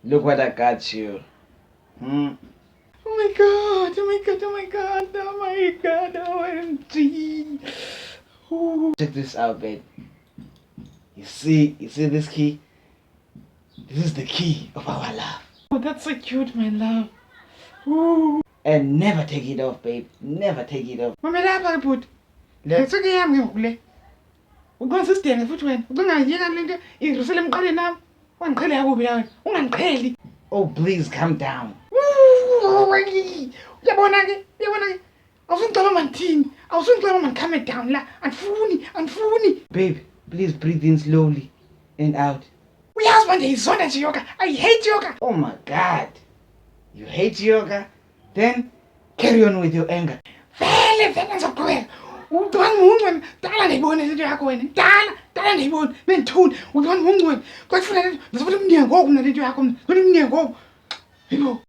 Look what I got you. Hmm. Oh my god, oh my god, oh my god, oh my god, OMG. Ooh. Check this out, babe. You see this key? This is the key of our love. Oh, that's so cute, my love. Ooh. And never take it off, babe. Never take it off. Mama, lapha bhuti. Letsuke yami ngokule. Ukwenza isidenge futhi wena. Ungayiyeka lento irusele emqaleni nami. Wangiqhele yakubi la wena. Ungangiqheli. Oh, please calm down. Uyabona ke? Awusungicela manthini. Awusungicela man calm down la. Andifuni. Babe, please breathe in slowly and out. Uyazi manje izona nje yoga. I hate yoga. Oh my god. You hate yoga? Then carry on with your anger. Vele ngizoqhubeka. Udwana ngungcwele. Dala ngiyibone into yakho wena. Dala ngiyibone. Bengithuni. Udwana ngungcwele. Kwafuna ngizofuna umnyango ngoku mina into yakho. Ngifuna umnyango ngoku. Yebo.